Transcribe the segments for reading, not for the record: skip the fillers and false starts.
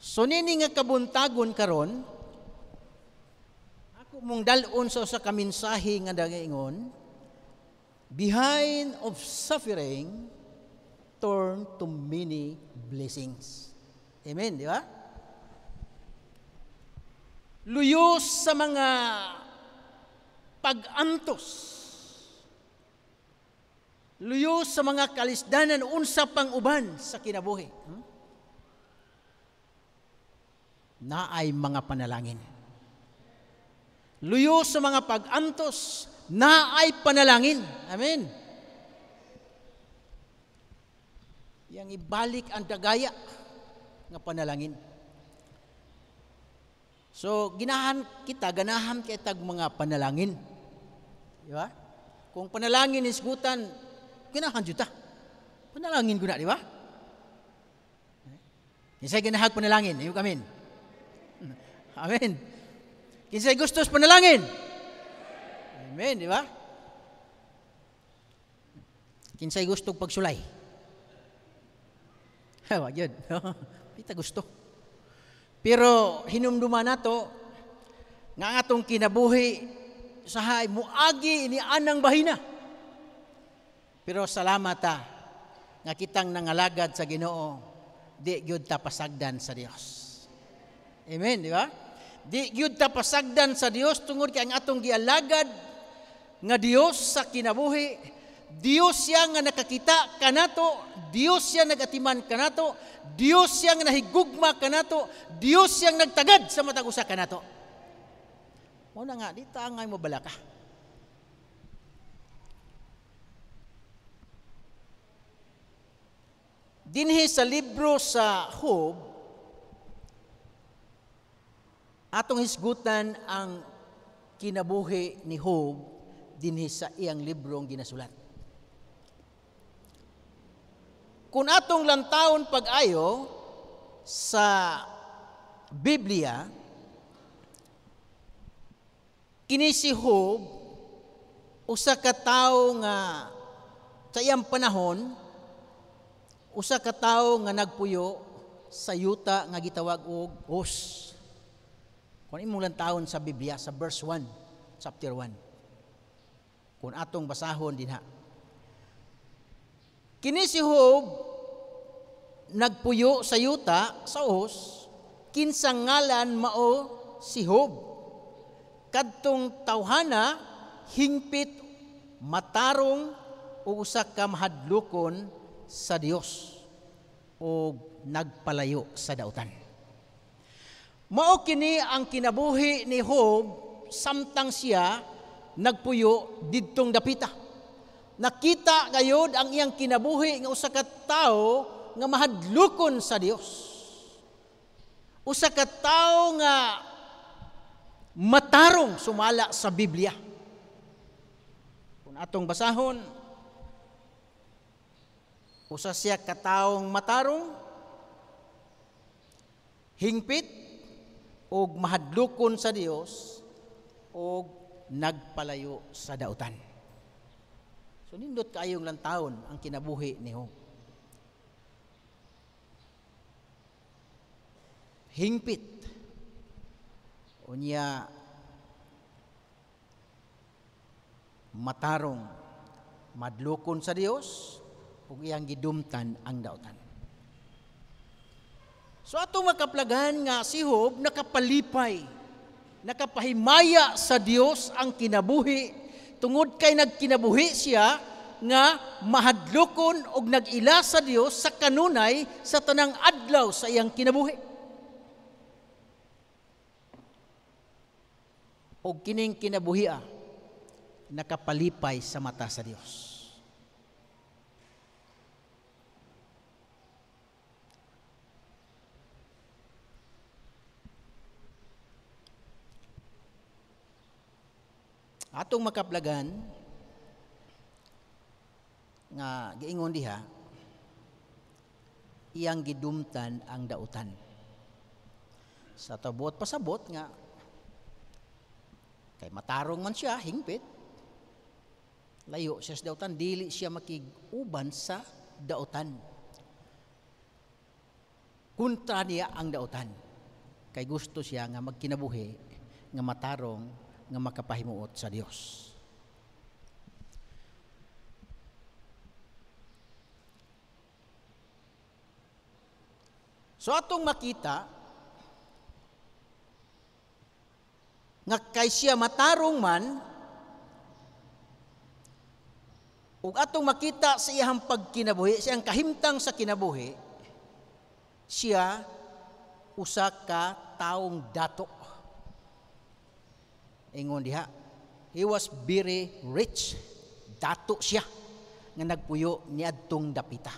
So nini nga kabuntagon karon, ako mong dalon sa kaminsahe nga dagaingon, behind of suffering turn to many blessings. Amen, di ba? Luyos sa mga pag-antos, luyos sa mga kalisdanan, unsa pang uban sa kinabuhi. Na ay mga panalangin. Luyos sa mga pag-antos, na ay panalangin. Amen. Yang ibalik ang dagaya nga panalangin. So, ganahan kita mga panalangin. Di ba? Kung panalangin isgutan, ganahan juta. Panalangin ko na, di ba? Kinsay ginahag panalangin, ayun kamin. Amen. Kinsay gustos panalangin? Amen, di ba? Kinsay gusto pagsulay? Wag yun. Kita gusto. Pero hinumduman nato nga atong kinabuhi sahay muagi ini anang bahina. Pero salamat nga kitang nangalagad sa Ginoo, di gyud ta pasagdan sa Dios. Amen, di ba? Di gyud ta pasagdan sa Dios tungod kay ang atong gialagad nga Dios sa kinabuhi, Dios siya nga nakakita kanato, Dios siya nagatiman kanato, Dios siya nga nahigugma kanato, Dios siya nagtagad sa matag usa kanato. Muna nga, di tangay mo bala ka. Dinhi sa libro sa Job, atong hisgutan ang kinabuhi ni Job dinhi sa iyang librong ginasulat. Kung atong lantawon pag-ayo sa Biblia, kini si Job usa ka tawo nga sa iyang panahon, usa ka tawo nga nagpuyo sa yuta nga gitawag og Uz. Kung imong lantawon sa Biblia sa verse 1, chapter 1. Kung atong basahon dinha. Kini si Job nagpuyo sa yuta sa Uz, kinsang ngalan mao si Job. Kadtong tawhana hingpit matarong o usa ka mahadlokon sa Dios o nagpalayo sa dautan. Mao kini ang kinabuhi ni Job samtang siya nagpuyo didtong dapita. Nakita gayud ang iyang kinabuhi nga usa ka tawo nga mahadlokon sa Dios. Usa ka tawo nga matarong sumala sa Biblia. Kung atong basahon, usa siya ka tawong matarong, hingpit og mahadlokon sa Dios og nagpalayo sa dautan. So nindot kaayong lantawon ang kinabuhi ni Job. Hingpit. Unya matarong, madlokon sa Dios ug iyang gidumtan ang dautan. So atong makaplagahan nga si Job nakapalipay, nakapahimaya sa Dios ang kinabuhi tungod kay nagkinabuhi siya nga mahadlokon og nag-ila sa Dios sa kanunay sa tanang adlaw sa iyang kinabuhi. Og kining kinabuhia nakapalipay sa mata sa Dios. Atong makaplagan nga giingon diha, iyang gidumtan ang dautan. Sa tabot pasabot nga kay matarong man siya, hingpit, layo siya sa dautan, dili siya makiguban sa dautan. kontra niya ang dautan. Kay gusto siya nga magkinabuhi, nga matarong, nga makapahimuot sa Dios. So atong makita nga kay siya matarong man, ug atong makita sa iyang pagkinabuhi, siyang kahimtang sa kinabuhi, siya usa ka taong dato. Ingon diha, he was very rich. Dato siya nga nagpuyo niadtong dapita.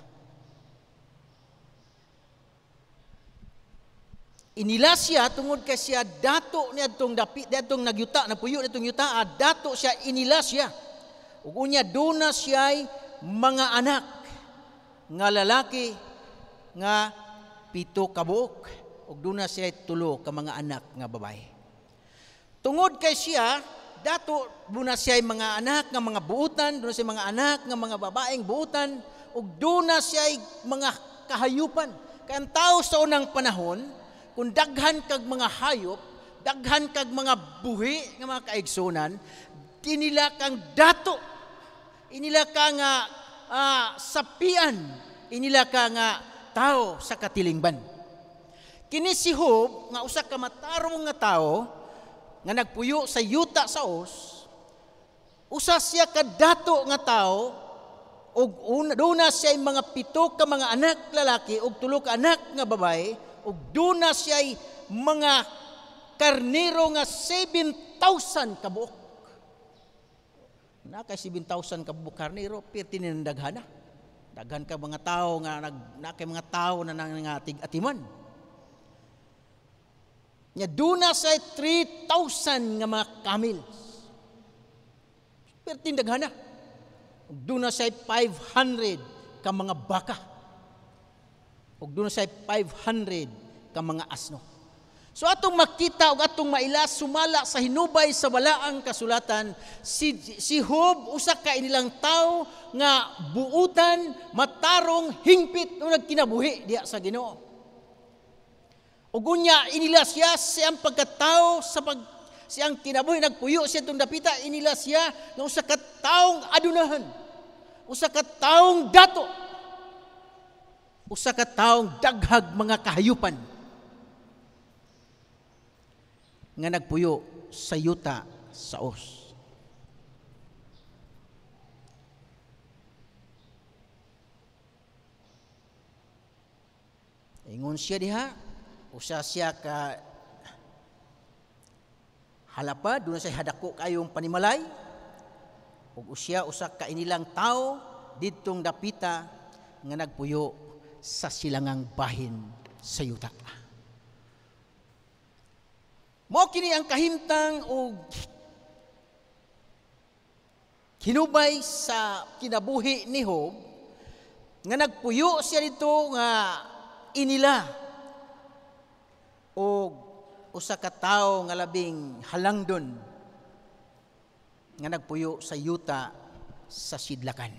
Inila siya tungod kay siya dato niadtong dapita, niadtong nagyuta, napuyo nitong yuta, dato siya, inila siya. Ug unya duna siya'y mga anak nga lalaki nga 7 ka buok, ug duna siya'y 3 ka mga anak nga babae. Tungod kay siya dato, duna siya'y mga anak nga mga buutan, duna siya'y mga anak nga mga babaeng buutan, ug duna siya'y mga kahayupan. Kay ang tao sa unang panahon, kung daghan kag mga hayop, daghan kag mga buhi nga mga kaigsunan, inila kang dato, inila ka nga sapian, inila ka nga tao sa katilingban. Kini si Job nga usa ka matarong nga tao nga nagpuyo sa yuta sa os, usa siya ka dato nga tao, ug duna siya mga 7 ka mga anak lalaki ug 3 ka anak nga babae, ug duna siya'y mga karnero nga 7,000 kabuok. Nakay 7,000 kabuok karnero, pirti ng daghana. Daghan ka mga tao nga nakay mga tao na nangatig atiman. Nya duna siya'y 3,000 nga mga camels. Pirti daghana. Ug duna siya'y 500 ka mga baka. Ug doon sa 500 ka mga asno. So atong makita ug atong maila sumala sa hinubay sa balaang kasulatan, si Job usa ka inilang tao nga buutan, matarong, hingpit ug nagkinabuhi diha sa Ginoo. Ug unya inila siya siyang pagkatao siyang kinabuhi, nagpuyo siya tong dapita, inila siya nga usa ka taong adunahan, usa ka taong dato, usa ka taong daghag mga kahayupan nga nagpuyo sa yuta sa os. Ingon siya diha, usa siya ka halapad, doon siya hadako kayong panimalay, ug usa ka inilang tao didtong dapita nga nagpuyo sa silangang bahin sa yuta. Mao kini ang kahimtang o hinubay sa kinabuhi ni Job nga nagpuyo siya dito nga inila o usa ka tawo nga labing halangdon nga nagpuyo sa yuta sa silangan.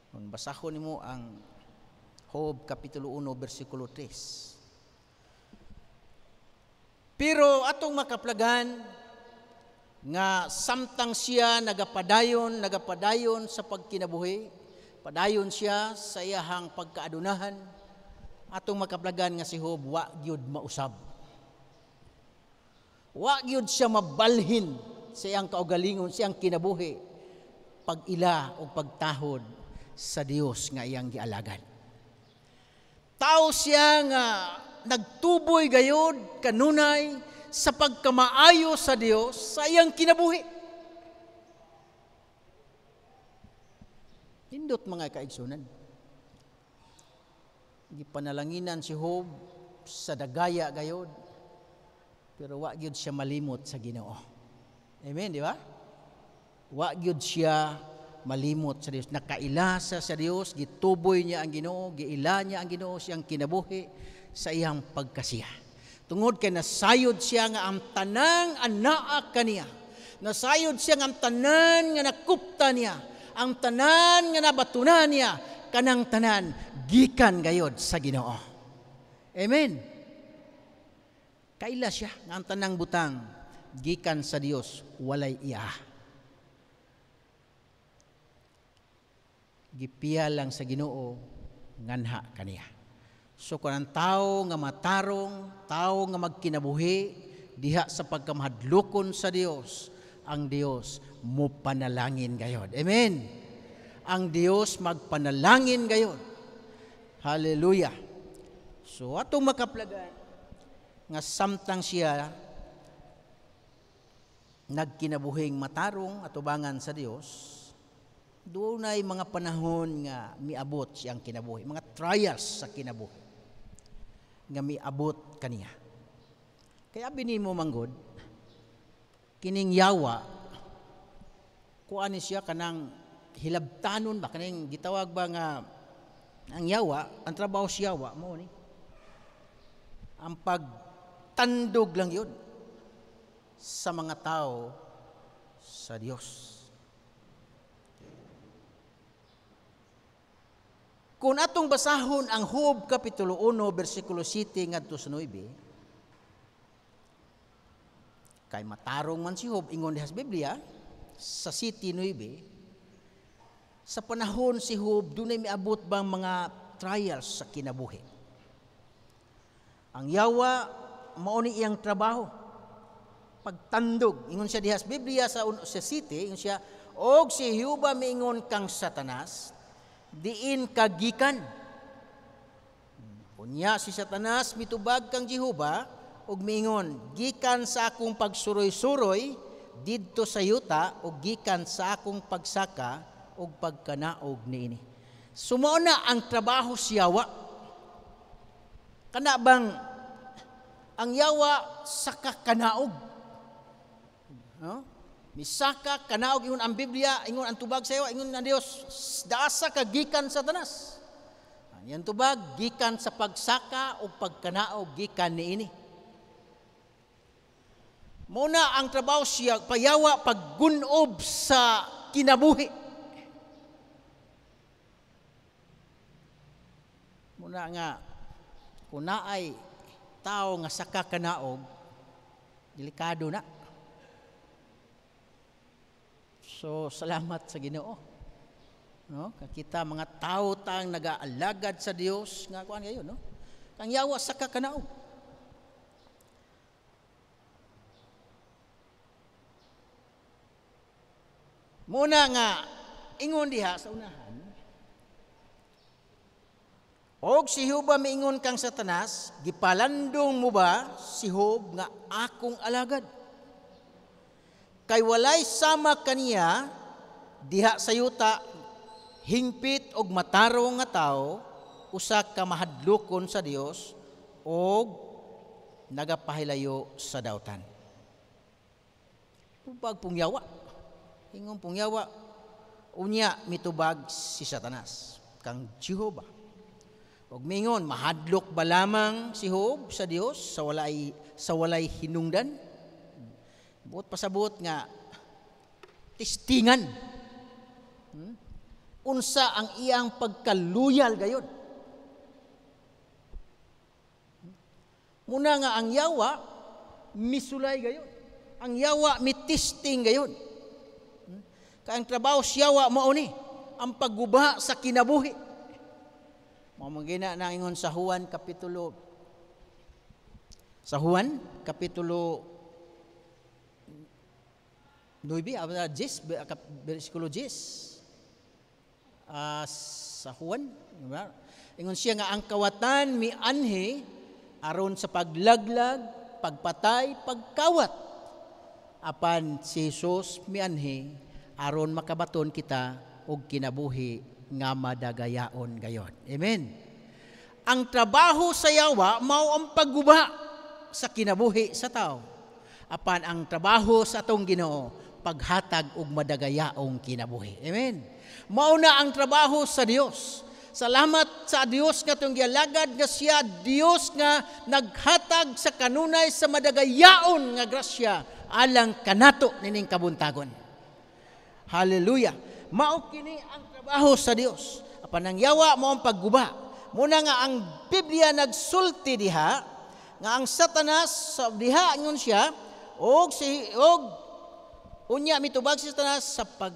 Kung basahon nimo ang Job kapitulo 1 bersikulo 3. Pero atong makaplagan nga samtang siya nagapadayon sa pagkinabuhi, padayon siya sa iyahang pagkaadunahan, atong makaplagan nga si Job wa gyud mausab. Wa gyud siya mabalhin sa iyang kaugalingon, sa iyang kinabuhi, pag-ila o pagtahod sa Dios nga iyang gialagad. Tao siya nga nagtuboy gayod kanunay sa pagkamaayo sa Dios sa iyang kinabuhi. Hindot mga kaigsunan. Gipanalanginan si Job sa dagaya gayod, pero wa gyud siya malimot sa Ginoo. Amen, di ba? Wa gyud siya malimot sa Dios, nakaila sa Dios, gituboy niya ang Ginoo, giila niya ang Ginoo siyang kinabuhi sa iyang pagkasiya. Tungod kay nasayod siya nga ang tanang anaa kaniya, nasayod siya nga ang tanan nga nakupta niya, ang tanan nga nabatunan niya, kanang tanan gikan gayod sa Ginoo. Amen. Kaila siya nga ang tanang butang gikan sa Dios walay iya. Gipiya lang sa Ginoo nganha kaniya. So kung ang tao nga matarong, tao nga magkinabuhi diha sa pagkamahadlokon sa Dios, ang Dios mo panalangin gayod. Amen. Ang Dios magpanalangin gayod. Hallelujah. So atong makaplagan nga samtang siya nagkinabuhing matarong atubangan sa Dios, doon ay mga panahon nga miabot siyang kinabuhi, mga trials sa kinabuhi nga miabot kaniya. Kaya binimo manggod kining yawa kuan siya kanang hilabtanon ba kaning gitawag ba nga ang yawa, ang trabaho sa yawa mo ni ang pagtandog lang yun sa mga tao sa Dios. Kung atong basahon ang Job Kapitulo 1, versikulo 7 ngadto sa 9, kay matarong man si Job, ingon diha sa Biblia, sa 7:9, sa panahon si Job, dunay miabot bang mga trials sa kinabuhi. Ang yawa, mao ni iyang trabaho, pagtandog. Ingon siya diha sa Biblia sa 7, ingon siya, og si Jehova miingon kang Satanas, diin kagikan. Unya si Satanas mitubag kang Jehova ug miingon, gikan sa akong pagsuroy-suroy didto sa yuta ug gikan sa akong pagsaka ug pagkanaog niini. Sumao na ang trabaho sa yawa. Kana bang ang yawa saka kanaog? No? Misaka kanaog ingon ang Biblia, ingon ang tubag sa yawa, ingon ang Dios, daasa ka gikan Satanas. Yan tubag gikan sa pagsaka o pagkanaog gikan niini. Muna ang trabaho siya payawa paggunob sa kinabuhi. Muna nga kung naay tao nga saka kanaog, delikado na. So salamat sa Ginoo. No? Kita mga tao tang nagaalagad sa Dios nga kuan gayon, no? Kang yawa saka kanaog. Muna nga ingon diha sa unahan, og si Jehova miingon kang Satanas, gipalandong mo ba si Job nga akong alagad? Kay walay sama kaniya diha sa yuta, hingpit og matarong nga tao, usa ka mahadlokon sa Dios og nagapahilayo sa dawtan. Tubag pungyawa. Ingon pungyawa, unya mitubag si Satanas kang Jehova. Og mingon mahadlok ba lamang si Job sa Dios sa walay hinungdan? Buot pasabot nga tistingan. Unsa ang iyang pagkaluyal gayon? Muna nga ang yawa misulay gayon. Ang yawa mitisting gayon. Kaya ang trabaho sa yawa mao ni ang pagguba sa kinabuhi. Mamagina na ingon sa Juan Kapitulo 9, versikulo 10. Sa Juan, ingon siya nga ang kawatan mianhi aron sa paglaglag, pagpatay, pagkawat. Apan si Jesus mianhi aron makabaton kita og kinabuhi nga madagayaon gayon. Amen. Ang trabaho sa yawa mao ang pagguba sa kinabuhi sa tao. Apan ang trabaho sa atong Ginoo paghatag og madagayaong kinabuhi. Amen. Mao na ang trabaho sa Dios. Salamat sa Dios nga tong gialagad nga siya Dios nga naghatag sa kanunay sa madagayaon nga grasya alang kanato nining kabuntagon. Hallelujah. Mao kini ang trabaho sa Dios. Apan ang yawa mo ang pagguba. Muna nga ang Biblia nagsulti diha nga ang Satanas sa diha ngon siya og unya mitubag si Satanas sa pag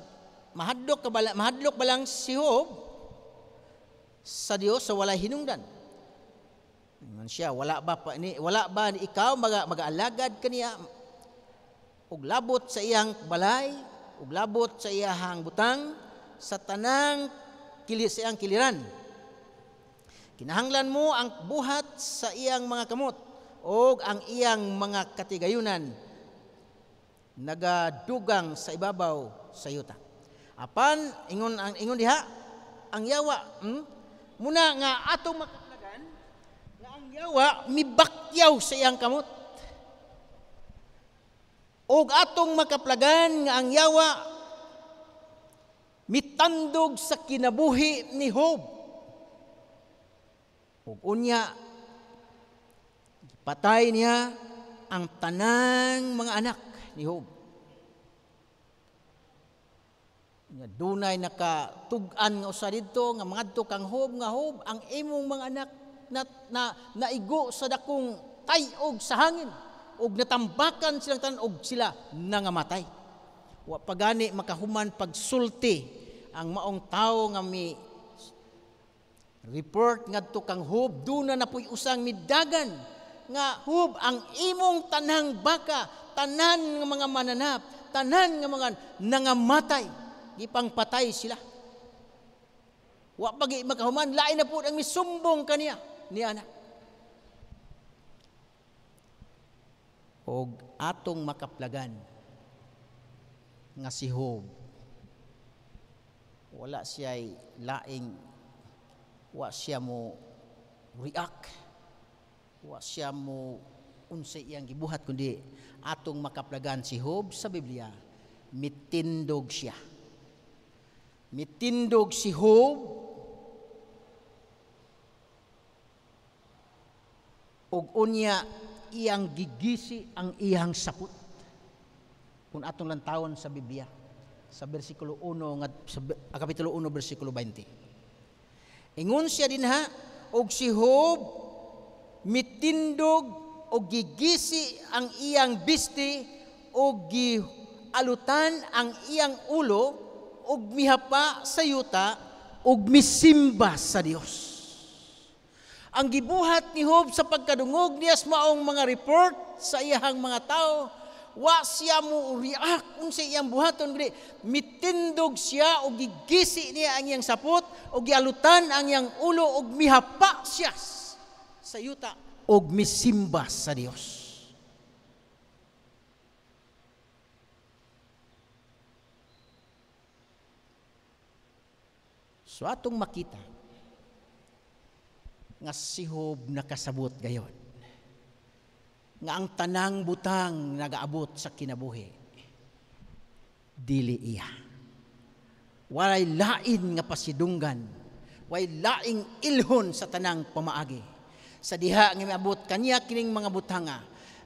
mahadlok balang si Job sa Dios sa walay hinungdan. Ngon siya, wala ba ni ikaw mag-aalagad kaniya og labot sa iyang balay, ug labot sa iyang butang sa tanang sa iyang kiliran. Kinahanglan mo ang buhat sa iyang mga kamot o ang iyang mga katigayunan nagadugang sa ibabaw sa yuta. Apan ingon diha ang yawa muna nga atong makaplagan nga ang yawa mibakyaw sa iyang kamot. Og atong makaplagan nga ang yawa mitandog sa kinabuhi ni Job. Ug unya patay niya ang tanang mga anak ni Job. Nya dunay nakatug-an nga usa didto nga mangadto kang Job nga Job ang imong mga anak naigo sa dakong tay-og sa hangin ug natambakan silang tanan og sila nangamatay. Wa pagani makahuman pagsulti ang maong tawo nga report ngadto kang Job duna na puy usang midagan nga Job ang imong tanang baka, tanan nga mga mananap, tanan nga mga nangamatay, gipang patay sila. Wa pagi makahuman lain na pud ang misumbong kaniya ni ana. Og atong makaplagan nga si Job wala siya'y laing wa siya mo react, wa siya mo unsay iyang gibuhat, kundi atong makaplagan si Job sa Biblia, mitindog siya. Mitindog si Job og unya iyang gigisi ang iyang saput. Kung atong lantawon sa Biblia sa bersikulo 1 sa kapitulo 1 bersikulo 20. Ingon siya dinha og si Job mitindog og gigisi ang iyang bisti og gialutan ang iyang ulo og mihapa sa yuta og misimba sa Dios. Ang gibuhat ni Job sa pagkadungog niya sa maong mga report sa iyang mga tao, wa siya mo react unsay iyang buhaton, kundi mitindog siya og gigisi niya ang iyang sapot og gialutan ang iyang ulo og mihapa siya sa yuta og misimba sa Dios. So atong makita nga si Job nakasabot gayon nga ang tanang butang nagaabot sa kinabuhi dili iya. Walay lain nga pasidunggan, walay laing ilhon sa tanang pamaagi. Sa diha nga miabot kaniya kining mga butanga,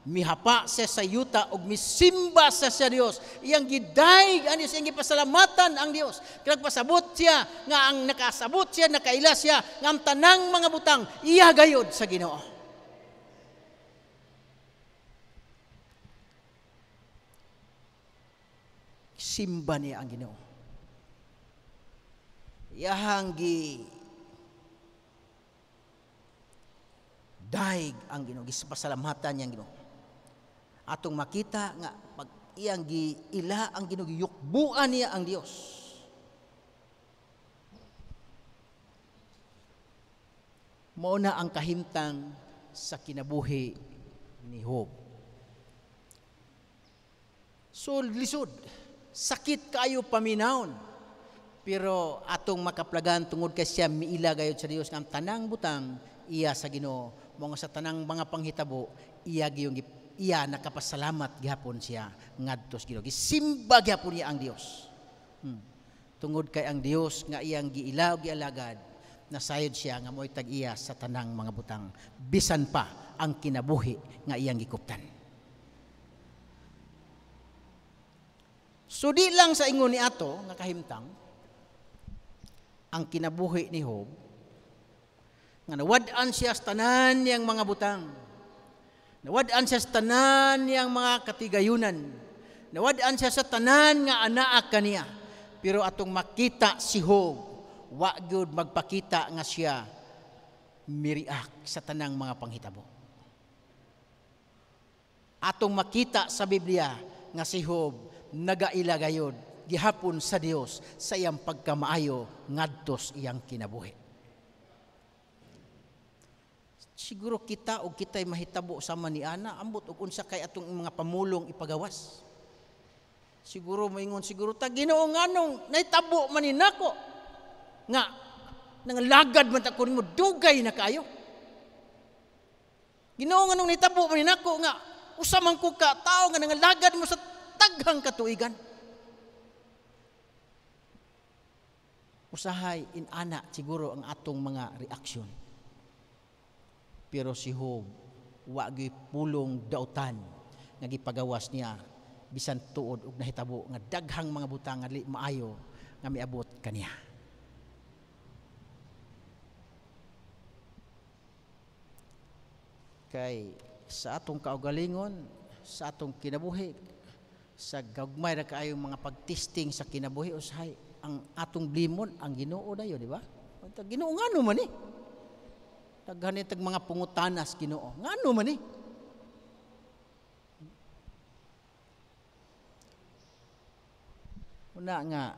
mihapa siya sa yuta og misimba sa Dios. Iyang gidayeg ani sa iyang gipasalamatan ang Dios. Kag pasabot siya nga ang nakasabot siya, nakaila siya nga ang tanang mga butang iya gayod sa Ginoo. Simba niya ang Ginoo. Iyahang daig ang Ginoo, gipasalamatan niya ang Ginoo. Atong makita nga pag iyang giila ang Ginoo, giyukbuan niya ang Dios. Mao na ang kahimtang sa kinabuhi ni Job. So lisod, sakit kayo paminawon, pero atong makaplagan tungod kay siya miila gayud sa Dios nga tanang butang iya sa Ginoo, mga sa tanang mga panghitabo iya nakapasalamat gihapon siya ngadto sa Ginoo, gisimba gihapon niya ang Dios. Tungod kay ang Dios nga iyang giila ug gialagad, nasayod siya nga mo'y tag-iya sa tanang mga butang bisan pa ang kinabuhi nga iyang gikuptan. So di lang sa ingon ni ato nga kahimtang ang kinabuhi ni Job nga nawad-an siya sa tanan niyang mga butang. Nawad-an siya sa tanan niyang mga katigayunan. Nawad-an siya sa tanan nga anaa kaniya. Pero atong makita si Job, wa gyud magpakita nga siya miriak sa tanang mga panghitabo. Atong makita sa Biblia nga si Job nagailagayod gihapon sa Dios sa iyang pagkamaayo ngadtos iyang kinabuhi. Siguro kita o kita'y mahitabo sama ni ana ambot og unsa kay atong mga pamulong ipagawas. Siguro maingon siguro ta Ginoo nganong nahitabo man ni nako nga nangalagad man ta kun mo dugay na kayo. Ginoo nganong nahitabo man ni nako nga usa man ko ka tawo nga nangalagad mo sa taghang katuigan. Usahay inana siguro ang atong mga reaksyon. Pero si Job wa gyud pulong dautan nga gipagawas niya bisan tuod og nahitabo nga daghang mga butang nga maayo nga miabot kaniya. Kay sa atong kaugalingon, sa atong kinabuhi, sa gagmay na kaayong mga pagtisting sa kinabuhi usahay ang atong blimon ang Ginoo dayo, di ba? Ginoo ngano man eh. Daghan tag mga pungutanas Ginoo. Ngano man eh. Una nga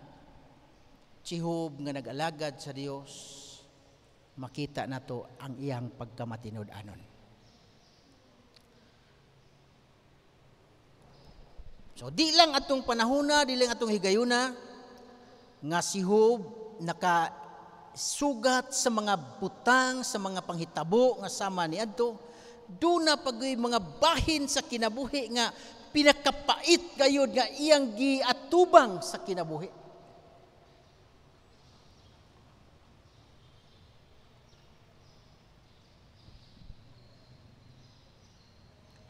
si Job nga nag-alagad sa Dios, makita nato ang iyang pagkamatinud-anon. So di lang atong panahona, di lang atong higayuna nga si Job nakasugat sa mga butang, sa mga panghitabo nga sama niadto, duna pagoy mga bahin sa kinabuhi nga pinakapait gayud nga iyang giatubang sa kinabuhi.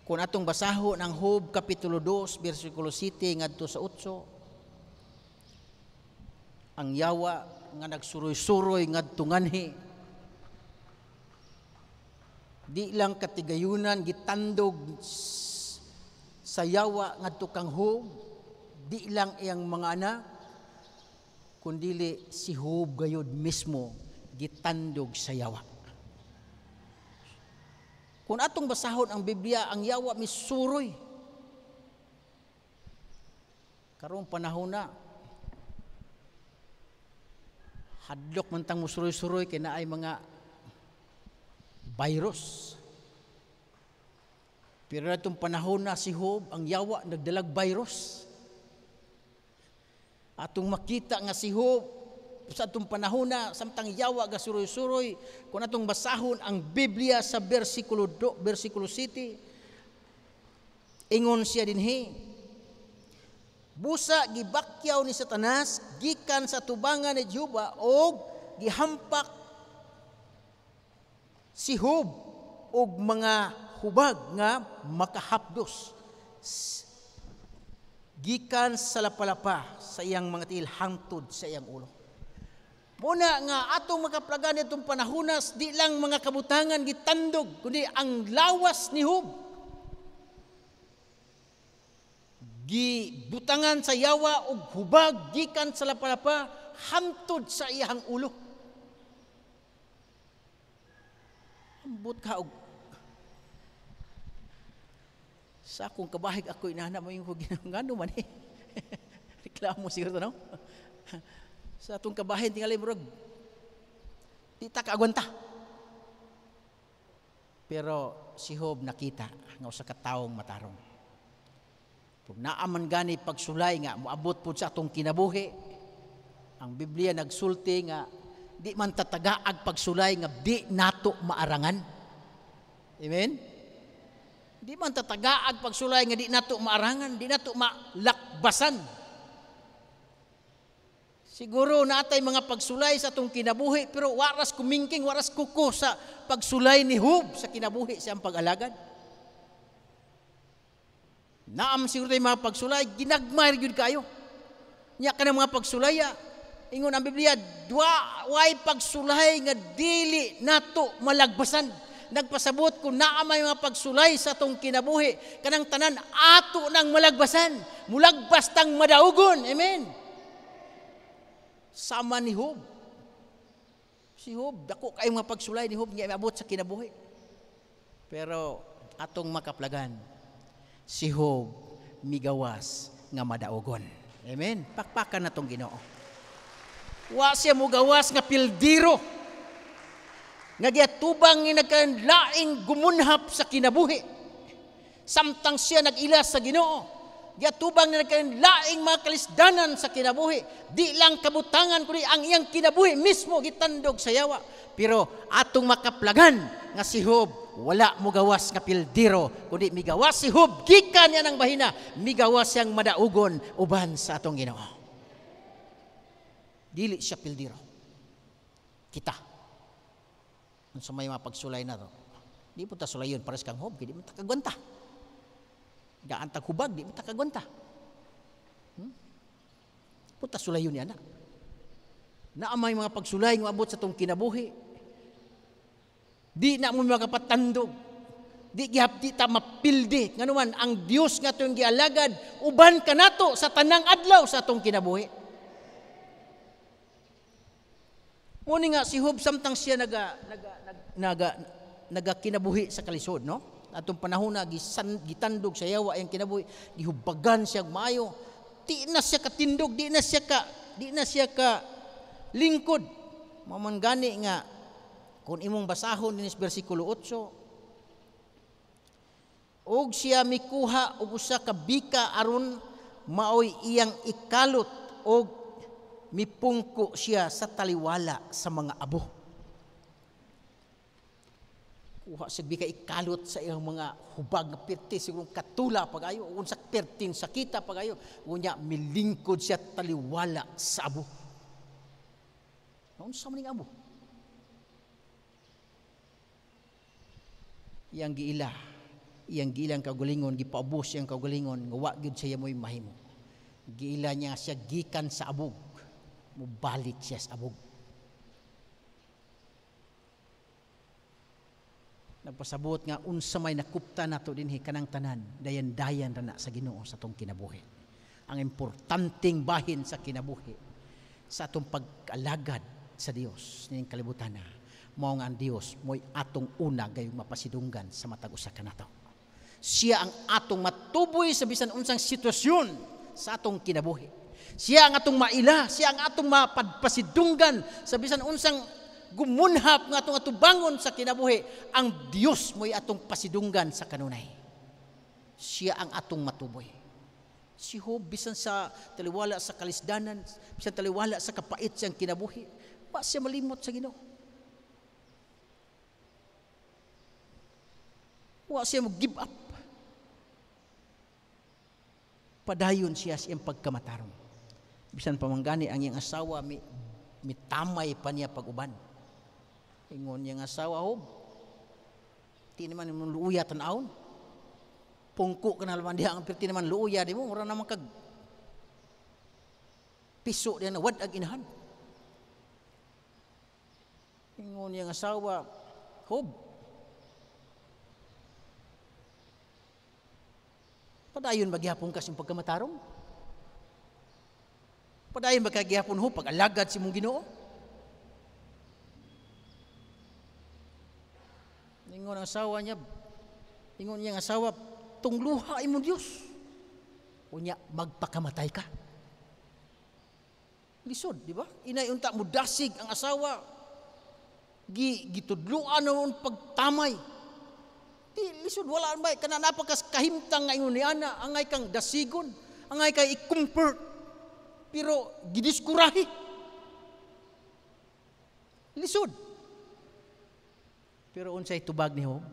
Kung atong basahon ang Job kapitulo 2 bersikulo 7 ngadto sa 8, ang yawa nga nagsuroy-suroy ngadto nganhi, di lang katigayunan gitandog sa yawa ngadto kang Job, di lang iyang mga anak, kundili si Job gayud mismo gitandog sa yawa. Kung atong basahon ang Biblia, ang yawa misuroy. Karong panahon na, hadlok man tang musuroy-suroy kay naay mga virus. Pero natong panahon na si Job, ang yawa nagdalag virus. Atong makita nga si Job sa atong panahon na samtang yawa ga suroy-suroy, kung atong basahon ang Biblia sa bersikulo 7, ingon siya dinhi, busa gibakyaw ni Satanas gikan sa tubangan ni Jehova og gihampak si Job og mga hubag nga makahapdos gikan sa lapalapa sa iyang mga tiil hangtod sa iyang ulo. Muna nga atong makaplagan itong panahunas, di lang mga kabutangan gitandog, kundi ang lawas ni Job. Gibutangan sa yawa og hubag gikan sa lapalapa hantod sa iyang ulo. Ambot ka og sa akong kabahig ako inana mo yung ngano man eh. Reklamo siguro no? Sa atong kabahin tingali murag di ta kaagwanta. Pero si Job nakita nga usa ka tawong matarong. Pag naaman gani pagsulay nga moabot pud sa atong kinabuhi, ang Biblia nagsulti nga di man tatagaag pagsulay nga di nato maarangan. Amen. Di man tatagaag pagsulay nga di nato maarangan, di nato malakbasan. Siguro natay mga pagsulay sa atong kinabuhi, pero waras kumingking, waras kuko sa pagsulay ni Job sa kinabuhi siyang pag-alagad. Naam siguro tayo mga pagsulay, ginagmay yun kayo. Niya ka ng mga pagsulaya, Ingon ang Biblia, way pagsulay nga dili nato malagbasan. Nagpasabot kung naamay mga pagsulay sa atong kinabuhi, kanang tanan ato nang malagbasan, mulagbas tang madaugon. Amen. Sama ni Job. Si Job, dako kayo mga pagsulay ni Job nga iabot sa kinabuhi. Pero atong makaplagan, si Job migawas nga madaugon. Amen. Pakpakan na tong Ginoo. Wa siya mugawas nga pildiro. Nga giatubang nga nagkalaing gumunhap sa kinabuhi. Samtang siya nag-ilas sa Ginoo. Giatubang nga nagkalaing mga kalisdanan sa kinabuhi. Di lang kabutangan kundi ang iyang kinabuhi mismo gitandog sa yawa. Pero atong makaplagan nga si Job wala mugawas nga pildiro kundi migawas si Job gikan niya ng bahina, migawas siyang madaugon uban sa atong Ginoo. Dili siya pildiro. Kita. Kung sa may mga pagsulay na to, di po ta sulayon pares kang Job, di mo ta kagwanta. Gaantag hubag, di mo ta kagwanta. Puta sulayon niya na. Naamay mga pagsulay ng abot sa tong kinabuhi. Di na mo makapatandog. Di gihapdi ta mapildi. Nganuman, ang Dios nga itong gialagad, uban ka nato sa tanang adlaw sa atong kinabuhi. Muni nga si Job samtang siya nagakinabuhi sa kalisod, no? Atong panahon na gitandog sa yawa ang kinabuhi, gihubagan siya maayo. Di na siya katindog, di na siya ka lingkod. Maman gani nga kung imong basahon dinis bersikulo 8, og siya mikuha og usa ka bika aron maoy iyang ikalot og mipungko siya sa taliwala sa mga abo. Kuha siya bika ikalot sa iyang mga hubag na perti, sigurong katula pagayo, o sa pertin sakita pagayo, unya milingkod siya taliwala sa abo. Noon sa maning abo. Iyang giila ang kaugalingon, gipaubos siyang kaugalingon, nga wa gyud siya mo'y mahimo. Giila niya siya gikan sa abog. Mubalik siya sa abog. Nagpasabot nga unsa may nakupta nato dinhi kanang tanan, dayan-dayan ra na sa Ginoo sa atong kinabuhi. Ang importanteng bahin sa kinabuhi sa atong pag-alagad sa Dios ning kalibutan na mao nga ang Dios mo'y atong una gayong mapasidunggan sa matag usa kanato. Siya ang atong matuboy sa bisan unsang sitwasyon sa atong kinabuhi. Siya ang atong maila, siya ang atong mapadpasidunggan sa bisan unsang gumunhap nga atong atubangon sa kinabuhi. Ang Dios mo'y atong pasidunggan sa kanunay. Siya ang atong matuboy. Si Job bisan sa taliwala sa kalisdanan, bisan taliwala sa kapait siyang kinabuhi, wa siya malimot sa Ginoo. Wa siya mag-give up. Padayon siya sa iyang pagkamatarong. Bisan pamanggani ang iyang asawa, mitamay pa niya pag-uban. Ingon niyang asawa, Job, di naman yung luuya tanawon. Pungko ka na naman diha, ang pirti naman luuya di mo, mura naman kag piso diya na wad ag inahan. Ingon niyang asawa, Job, padayon magyapon kas yung pagkamatarong? Padayon magkagihapon ho pag-alagad si mong Ginoo? Ingon ang asawa niya, ingon niyang asawa, tungluha imong Dios. Unya magpakamatay ka. Lisod, di ba? Inay unta mo dasig ang asawa. Gitudluan naman pagtamay. Di lisod wala ba kana napakas kahimtang nga ingon ni ana, angay kang dasigon, angay kay i-comfort. Pero gidiskurahi. Lisod. Pero unsay tubag ni Job?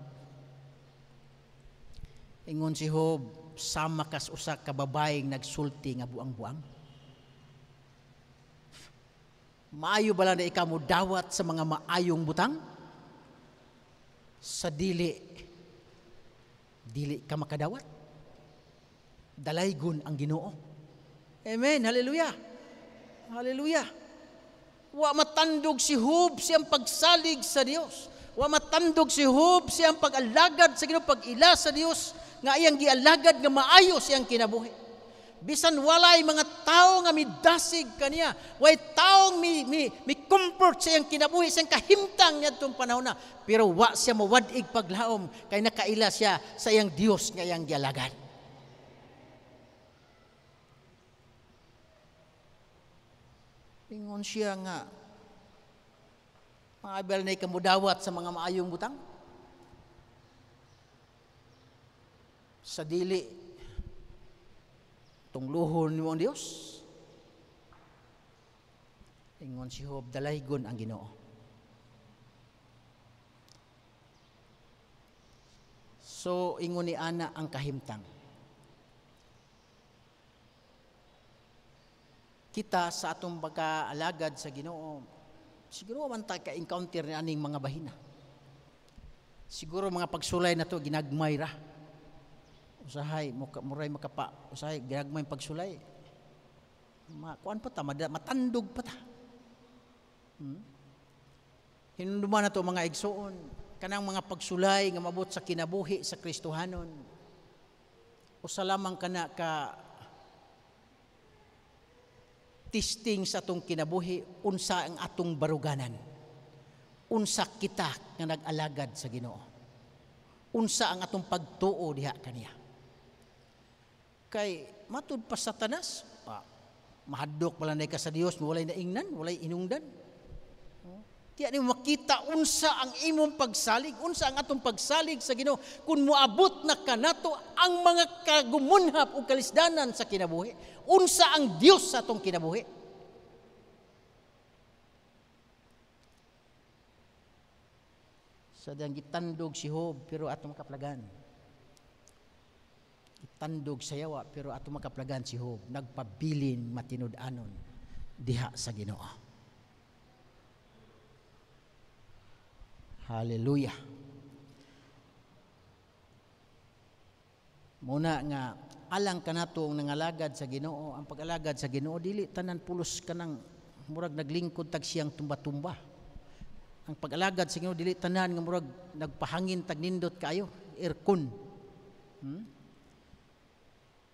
Ingon si Job, sama kas usa ka babaeng nagsulti nga buang-buang. Maayo bala na ikaw mo dawat sa mga maayong butang? Sa dili ka makadawat? Dalaygon ang Ginoo. Amen. Hallelujah. Hallelujah. Wa matandog si Job siyang pagsalig sa Dios. Wa matandog si Job siyang pag-alagad sa Ginoo, pag-ila sa Dios, nga iyang gialagad nga maayo siyang kinabuhi. Bisan walay mga tao nga midasig kaniya, way taong mi comfort sa iyang kinabuhi, siyang kahimtang ngadtong panahon na, pero wa siya mawadig paglaom kay nakaila siya sa iyang Dios nga iyang gialagad. Ingon siya nga, mga abel na ikamudawat sa mga maayong butang. Sa dili, tungluhon mo ang Diyos. Ingon si Job, dalaygon ang Ginoo. So, ingon ni Ana ang kahimtang. Kita sa atong pagkaalagad sa Ginoo, siguro man tayo ka-encounter ni aning mga bahina. Siguro mga pagsulay na to ginagmay ra. Usahay muray makapa, usahay ginagmay pagsulay. Kuan pa ta, matandog pa ta. Hinumduman na to mga igsoon, kanang mga pagsulay nga mabot sa kinabuhi sa Kristohanon. Usa lamang kana ka testing sa atong kinabuhi, unsa ang atong baruganan. Unsa kita nga nag-alagad sa Ginoo. Unsa ang atong pagtuo diha kaniya. Kay matud pa Satanas, mahadlok pala na ka sa Dios, walay naingnan, walay inungdan. Tiya ni makita unsa ang imong pagsalig, unsa ang atong pagsalig sa Ginoo kun moabot na kanato ang mga kagumunhap o kalisdanan sa kinabuhi. Unsa ang Dios sa atong kinabuhi? Sadang gitandog si Job pero atong makaplagan. Gitandog sa yawa pero atong makaplagan si Job. Nagpabilin matinud-anon diha sa Ginoo. Hallelujah. Muna nga alang kanato ang nangalagad sa Ginoo, ang pag-alagad sa Ginoo dili tanan pulos kanang murag naglingkod tag siyang tumba-tumba. Ang pag-alagad sa Ginoo dili tanan nga murag nagpahangin tag nindot kayo, aircon.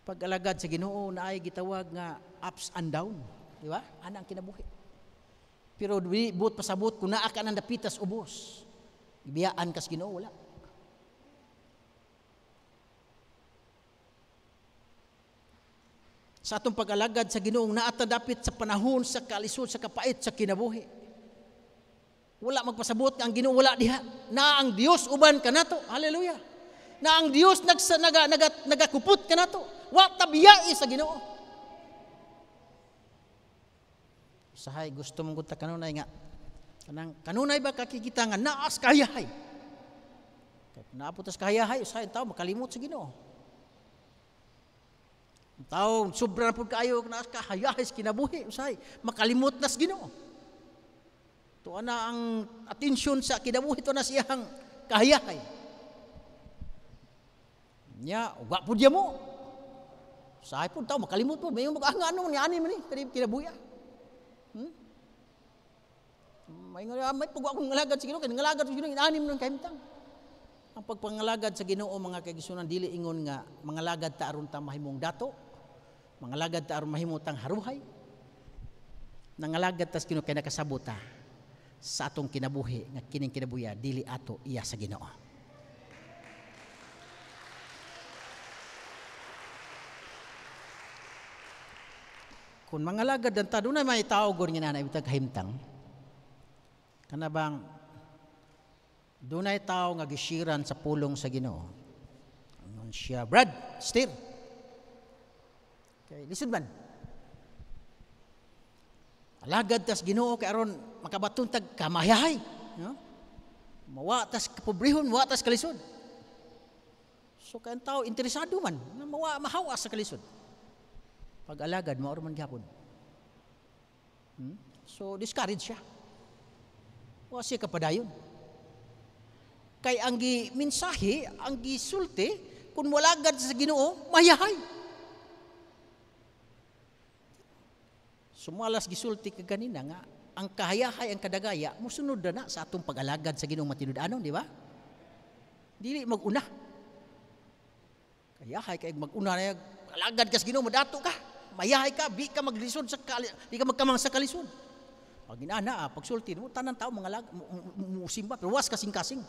Pag-alagad sa Ginoo naay gitawag nga ups and down, di ba? Ana ang kinabuhi. Pero buot pasabot kun naa ka nang dapitas ubos. Ibiyaan kas Ginoo wala. Sa atong pag-alagad sa Ginoong naata dapit sa panahon sa kalisod sa kapait sa kinabuhi. Wala magpasabot nga ang Ginoo wala diha. Na ang Dios uban kanato. Hallelujah. Na ang Dios nagakupot kanato. Wa tabiyai sa Ginoo. Sahay gusto mong guta kanunay nga. Kanunay ba kakikita nga naas kahayahay. Naaputas kahayahay, usahay tao makalimot sa Ginoo. Tao, sobra na po kayo na kahayahis kinabuhi, usay, makalimot nas Ginoo. Ito na ang atensyon sa kinabuhi, ito na siyang kahayahay. Nya, uga po diya mo. Usay po, tao, makalimot po, may mag-ano, ni-ani man kinabuhi. May pag-uwa kong ngalagad sa Ginoo, kaya ngalagad sa Ginoo, inanim ng kahimtang. Ang pagpangalagad sa Ginoo mga kaigsunan dili ingon nga mangalagad ta aron ta mahimong dato, mangalagad ta aron mahimo tang haruhay. Nangalagad ta sa Ginoo kay nakasabot ta sa atong kinabuhi nga kining kinabuya dili ato iya sa Ginoo. Kung mangalagad ta dunay may tao gon nga nanay bitag kahimtang. Kana bang dunay tao nga gisiran sa pulong sa Ginoo. Angon siya, Brad, steer. Okay, lisod man. Alagad tas Ginoo kay aron makabaton tag kamayahay, no? Mawa tas kapobrehon, mawa tas kalisod. So kay tao interesado man na mahawa sa kalisod. Pag alagad mao man gyapon. So discourage siya. Wa siya kapadayon. Kay ang mensahe, ang gisulti, kung walagad sa Ginoo, mayahay. Sumalas gisulti ka ganina nga, ang kahayahay, ang kadagaya, musunod na sa atong pag-alagad sa Ginoong matinud-anon, di ba? Dili mag-una. Kayahay kay mag-una na alagad ka sa Ginoo, madato ka. Mayahay ka, di ka maglisod di ka magkamang sa kalisod. Pag inana, pagsulti mo, tanan tao mga musimba, pero was kasing-kasing.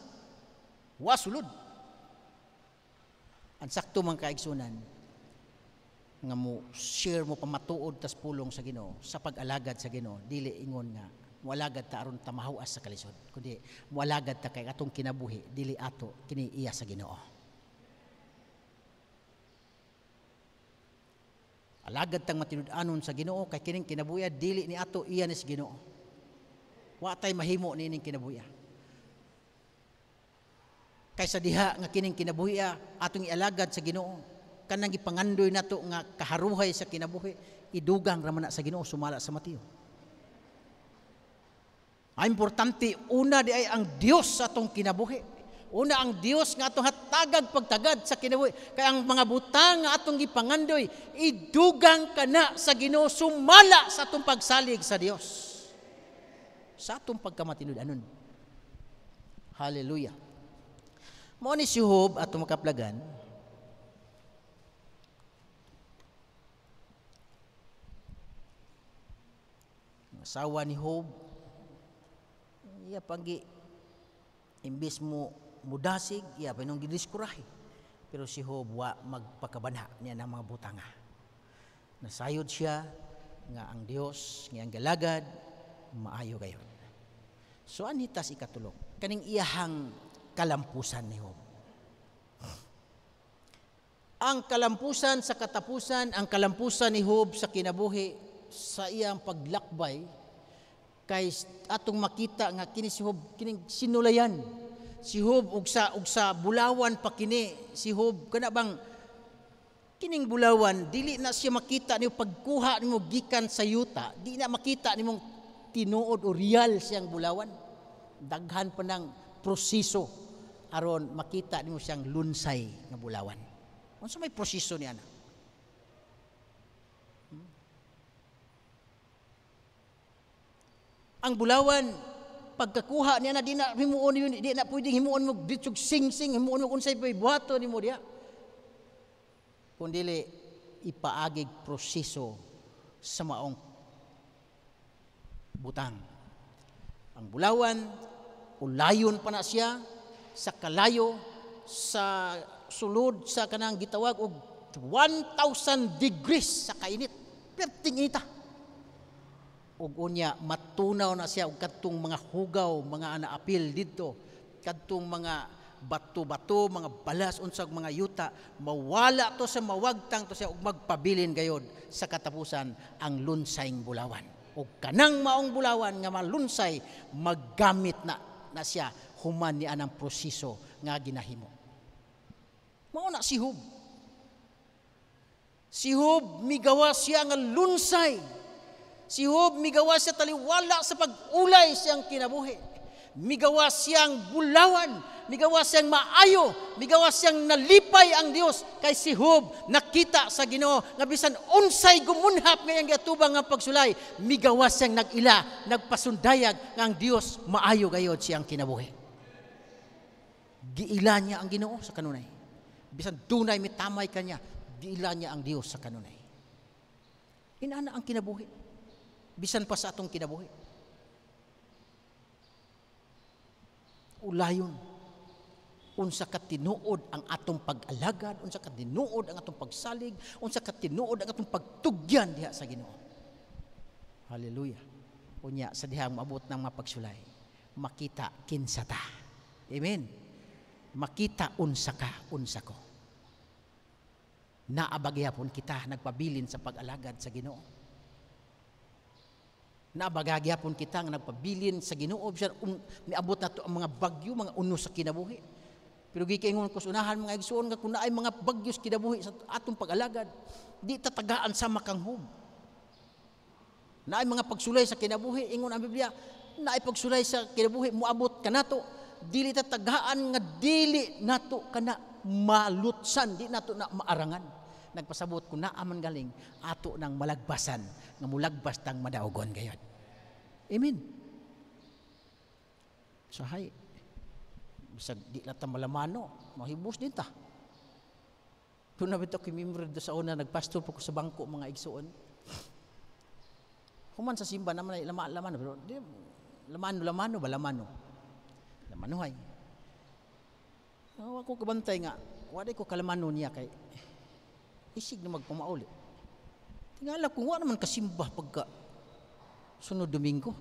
Was sulod. Ang sakto mga kaigsunan, nga mo share mo pamatuod tas pulong sa Ginoo sa pag-alagad sa Ginoo, dili ingon nga mualagad ta aron ta mahuas sa kalisod, kundi mualagad ta kay atong kinabuhi, dili ato kini iya sa Ginoo. Alagad tang matinud-anon sa Ginoo kay kining kinabuhi dili ni ato iya ni sa Ginoo. Wa tay mahimo nining kinabuhi. Kaysa diha nga kining kinabuhi atong ialagad sa Ginoo, kanang gipangandoy nato nga kaharuhay sa kinabuhi, idugang ra man sa Ginoo sumala sa Mateo. Ang importante, una di ay ang Dios sa atong kinabuhi. Una ang Dios nga atong hatagag pagtagad sa kinabuhi. Kaya ang mga butang nga atong gipangandoy, idugang kana sa Ginoo sumala sa atong pagsalig sa Dios. Sa atong pagkamatinud-anon. Hallelujah. Mao ni si Job atong makaplagan. Asawa ni Job, iya panggi imbis mo mudasig, iya pinong gidiskurahi. Pero si Job wa magpakabanha niya ng mga butanga. Nasayod siya nga ang Dios, nga ang galagad, maayo gayon. So anitas ikatulog, kaning iyahang kalampusan ni Job. Ang kalampusan sa katapusan, ang kalampusan ni Job sa kinabuhi, sa iyang paglakbay, kay atong makita nga kini si Job kining sinulayan. Si Job ug sa bulawan pa kini si Job kana bang kining bulawan dili na siya makita niyo pagkuha nimo gikan sa yuta, di na makita nimong tinuod o real siyang bulawan. Daghan pa ng proseso aron makita nimo siyang lunsay nga bulawan. Unsa may proseso niya na? Ang bulawan pagkakuha niya na di na himuon yun, di na pwedeng himuon mo ditsog sing-sing, himuon mo unsay pay buhaton nimo diha. Kundi ipaagig proseso sa maong butang. Ang bulawan ulayon pa na siya sa kalayo sa sulod sa kanang gitawag og 1,000 degrees sa kainit. Perting inita. Ug unya matunaw na siya og kadtong mga hugaw, mga anaapil didto, kadtong mga bato-bato, mga balas unsag mga yuta, mawala to sa mawagtang to siya ug magpabilin gayod sa katapusan ang lunsayng bulawan. Ug kanang maong bulawan nga malunsay maggamit na siya human ni anang proseso nga ginahimo. Mao na si Job. Si Job migawa siya nga lunsay. Si Job migawa siya taliwala sa pag-ulay siyang kinabuhi. Migawa siyang bulawan, migawa siyang maayo, migawa siyang nalipay ang Dios. Kay si Job nakita sa Ginoo nga bisan unsay gumunhap ngayang giatubang nga pagsulay, migawa siyang nagila, nagpasundayag nga ang Dios maayo gayod siyang kinabuhi. Giila niya ang Ginoo sa kanunay. Bisan dunay mitamay kanya, giila niya ang Dios sa kanunay. Inana ang kinabuhi. Bisan pa sa atong kinabuhi. Ulayon. Unsa ka tinuod ang atong pag-alagad, unsa ka tinuod ang atong pagsalig, unsa ka tinuod ang atong pagtugyan diha sa Ginoo. Hallelujah. Unya sa dihang maabot ng mapagsulay, makita kinsa ta. Amen. Makita unsa ka, unsa ko. Naabagyapon kita nagpabilin sa pag-alagad sa Ginoo. Naabagyapon kita nga nagpabilin sa Ginoo bisan miabot nato ang mga bagyo, mga uno sa kinabuhi. Pero gikaingon ko sunahan mga igsoon nga kun naay mga bagyo sa kinabuhi sa atong pag-alagad, di tatagaan sa makanghom. Naay mga pagsulay sa kinabuhi, ingon ang Biblia, naay pagsulay sa kinabuhi moabot kanato, dili tatagaan nga dili nato kana malutsan, di nato na maarangan. Nagpasabot ko na aman galing ato nang malagbasan nga mulagbas tang madaugon gayud. Amen. Sahay. Bisag di lata malamano, mahibos din ta. Doon na bito kimimre do sa una, nagpastor po ko sa bangko mga igsuon. Human sa simba naman ay lamano, pero di, lamano ba lamano? Lamanuhay. Ako kabantay nga, wala ko kalamano niya kay isig na magpamauli. Tingala kung wala naman kasimba pagka sunod Domingo.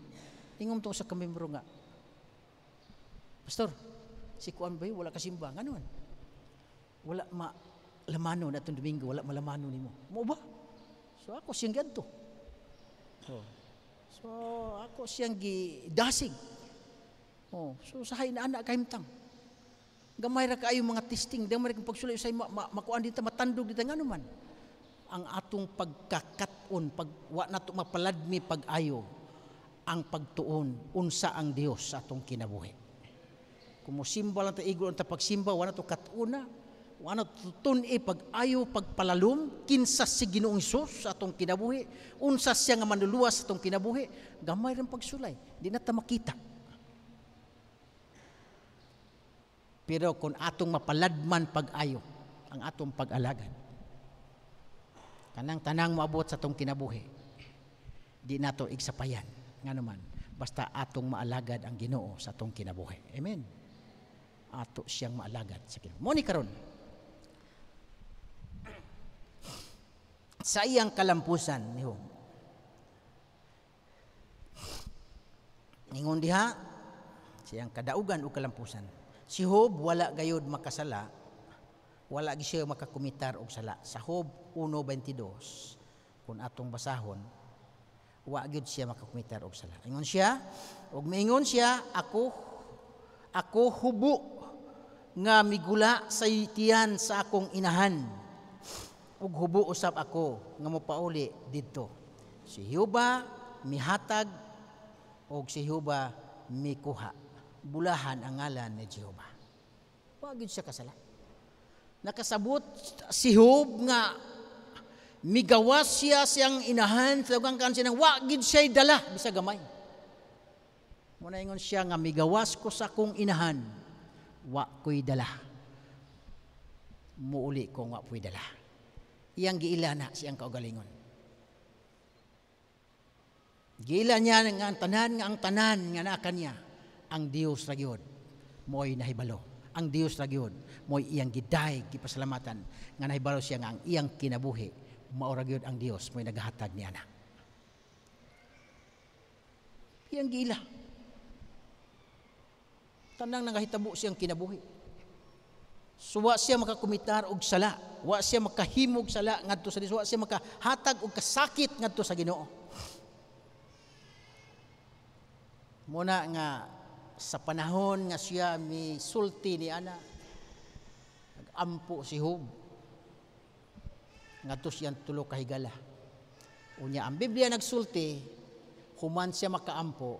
Tingom to sa kamembro nga, Pastor, si Kuan ba wala kasimba? Ganon. Wala lamano na itong Domingo, wala malamano ni mo. Mo ba? So ako siyang ganto. So ako siyang gidasig. So sahay na anak kahimtang. Gamay ra kaayo mga testing, gamay ra kang pagsulay usay makuan dita matandog dita ngano man. Ang atong pagkakaton, pag wa nato mapaladmi pag-ayo, ang pagtuon unsa ang Dios sa atong kinabuhi. Kung mosimba lang ta igol ta pagsimba, wa nato katuna, wa nato tun-i pag-ayo, pagpalalom kinsa si Ginoong Hesus sa atong kinabuhi, unsa siya nga manluluwas sa atong kinabuhi, gamay ra pagsulay, di na ta makita. Pero kung atong mapaladman pag-ayo, ang atong pag-alagad, kanang tanang maabot sa atong kinabuhi, di nato igsapayan, nga naman, basta atong maalagad ang Ginoo sa atong kinabuhi. Amen. Ato siyang maalagad sa kinabuhi. Muni karon, sa iyang kalampusan, ningon diha, sa iyang kadaugan o kalampusan, si Job wala gayud makasala, wala gi siya makakumitar og sala. Sa Job 1:22 kung atong basahon, wa gyud siya makakumitar og sala. Ingon siya, og miingon siya, ako hubo nga migula sa tiyan sa akong inahan. Ug hubo usab ako nga mopauli didto. Si Jehova mihatag og si Jehova mikuha. Bulahan ang ngalan ni Jehova. Wagid siya kasala. Nakasabot si Job nga migawas siya siyang inahan sa lugang kansi nang wagid siya dala bisag gamay. Muna ingon siya nga migawas ko sa akong inahan, wa ko'y dala. Muuli ko nga ko'y dala. Iyang giila na siyang kaugalingon. Giila niya nga ang tanan nga naka niya. Ang Dios ra gyud mo'y nahibalo. Ang Dios ra gyud mo'y iyang giday gipasalamatan nga nahibalo siya nga ang iyang kinabuhi mao ra gyud ang Dios mo'y nagahatag niya na. Iyang giila. Tanang nangahitabo siyang kinabuhi. So wa siya makakumitar og sala, wa siya makahimog sala ngadto sa Dios, wa siya makahatag og kasakit ngadto sa Ginoo. Muna nga sa panahon nga siya misulti ni ana, nag-ampo si Job ngadto siyang tulo ka higala. Unya ang Biblia nagsulti, human siya makaampo,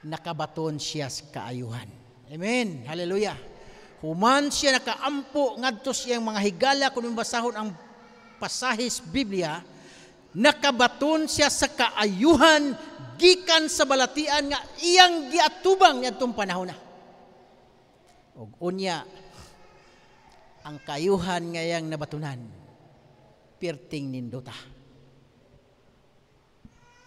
nakabaton siya sa kaayuhan. Amen. Hallelujah. Human siya nakaampo ngadto siyang mga higala, kung basahon ang pasahis Biblia, nakabaton siya sa kaayuhan gikan sa balatian nga iyang giatubang ngadtong panahon na. Og unya ang kaayuhan nga iyang nabatunan, perting nindota.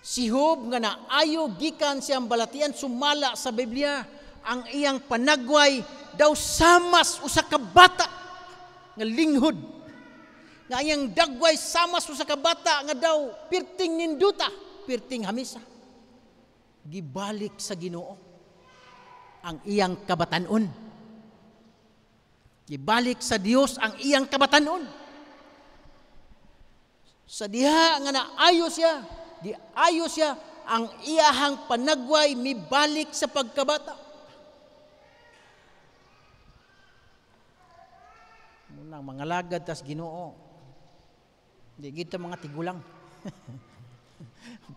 Si Job nga naayo gikan siyang balatian, sumala sa Biblia, ang iyang panagway daw samas usa ka bata nga linghod. Nga iyang dagway samas usa ka bata nga daw perting ninduta, perting hamisa. Gibalik sa Ginoo ang iyang kabatanon. Gibalik sa Dios ang iyang kabatanon. Sa diha nga naayo siya, di ayo siya, ang iyahang panagway mibalik sa pagkabata. Munang mga lagad tas Ginoo. Di kita mga tigulang.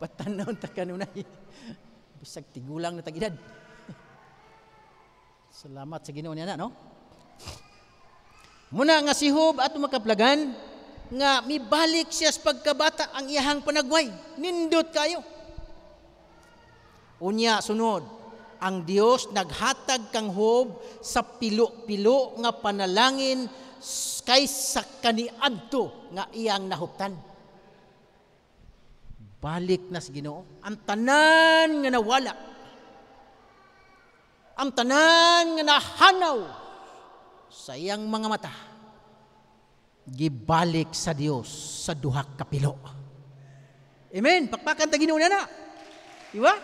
Patanaw ta kanunay. Bisag tigulang na tagidad. Salamat sa Ginoo niya na, no? Muna nga si Job ato makaplagan nga mibalik siya sa pagkabata ang iyahang panagway. Nindot kayo. Unya sunod, ang Dios naghatag kang Hiob sa pilo-pilo nga panalangin kaysa kaniadto nga iyang nahuptan. Balik na sa Ginoo. Ang tanan nga nawala, ang tanan nga nahanaw sa iyang mga mata, gibalik sa Dios sa duha ka pilo. Amen. Pakpakan ta Ginoo na. Di ba?